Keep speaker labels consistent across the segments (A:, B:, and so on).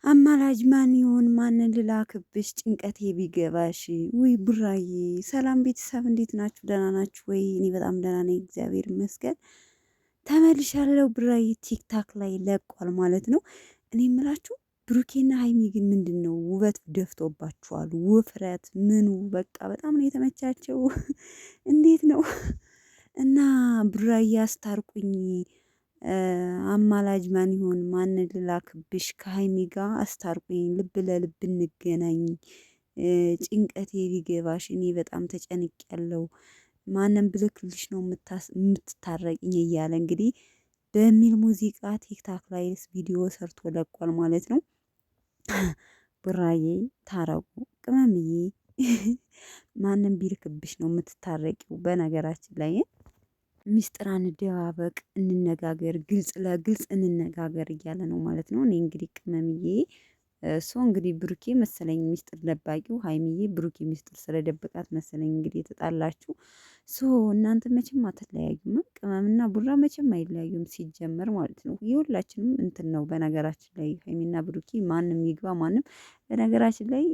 A: አማላጅ ማን ይሆን ማንን ልላክብሽ ጭንቀቴ ቢገባሽ? ውይ ቡራዬ፣ ሰላም ቤተሰብ እንዴት ናችሁ? ደህና ናችሁ ወይ? እኔ በጣም ደህና ነኝ፣ እግዚአብሔር ይመስገን። ተመልሻለሁ። ቡራዬ ቲክታክ ላይ ለቋል ማለት ነው። እኔ የምላችሁ ብሩኬና ሀይሚ ግን ምንድን ነው ውበት ደፍቶባችኋል? ውፍረት ምኑ በቃ በጣም ነው የተመቻቸው። እንዴት ነው እና ቡራዬ አስታርቁኝ። አማላጅ ማን ይሆን ማንን ልላክብሽ? ከሀይሚ ጋር አስታርቁኝ፣ ልብ ለልብ እንገናኝ፣ ጭንቀቴ ሊገባሽ፣ እኔ በጣም ተጨንቄያለሁ፣ ማንን ብልክልሽ ነው የምትታረቅኝ? እያለ እንግዲህ በሚል ሙዚቃ ቲክታክ ላይ ቪዲዮ ሰርቶ ለቋል ማለት ነው። ቡራዬ ታረቁ፣ ቅመምዬ ማንም ቢልክብሽ ነው የምትታረቂው? በነገራችን ላይ ሚስጥር አንደባበቅ፣ እንነጋገር፣ ግልጽ ለግልጽ እንነጋገር እያለ ነው ማለት ነው። እኔ እንግዲህ ቅመምዬ እሱ እንግዲህ ብሩኬ መሰለኝ ሚስጥር ደባቂው፣ ሀይሚዬ ብሩኬ ሚስጥር ስለደበቃት መሰለኝ እንግዲህ የተጣላችሁ። እናንተ መቼም አትለያዩም፣ ቅመምና ቡራ መቼም አይለያዩም ሲጀመር ማለት ነው። የሁላችንም እንትን ነው በነገራችን ላይ ሀይሚና ብሩኬ ማንም ይግባ ማንም። በነገራችን ላይ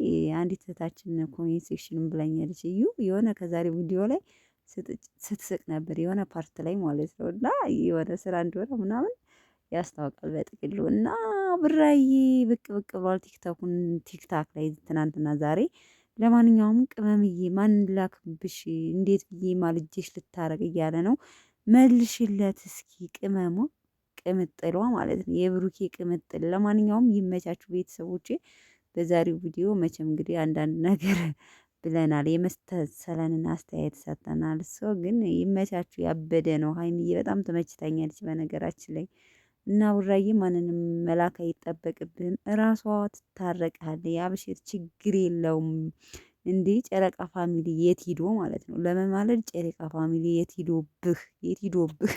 A: አንዲት እህታችን ኮሜንት ሴክሽንም ብላኛለች፣ እዩ የሆነ ከዛሬ ቪዲዮ ላይ ስትስቅ ነበር የሆነ ፓርት ላይ ማለት ነው። እና የሆነ ስራ እንደሆነ ምናምን ያስታውቃል በጥቅሉ። እና ብራዬ ብቅ ብቅ ብሏል ቲክታክ ላይ ትናንትና ዛሬ። ለማንኛውም ቅመምዬ ማን ላክብሽ? እንዴት ብዬ ማልጄሽ ልታረቅ እያለ ነው። መልሽለት እስኪ ቅመሟ፣ ቅምጥሏ ማለት ነው የብሩኬ ቅምጥል። ለማንኛውም ይመቻችሁ ቤተሰቦቼ። በዛሬው ቪዲዮ መቼም እንግዲህ አንዳንድ ነገር ብለናል፣ የመስተሰለንን አስተያየት ሰጥተናል። ግን ይመቻችሁ፣ ያበደ ነው። ሀይሚዬ በጣም ተመችታኛለች በነገራችን ላይ። እና ቡራዬ ማንንም መላክ አይጠበቅብህም፣ እራሷ ትታረቃለች። የአብሽር ችግር የለውም። እንዴ ጨረቃ ፋሚሊ የት ሂዶ ማለት ነው ለመማለድ? ጨረቃ ፋሚሊ የት ሂዶብህ? የት ሂዶብህ?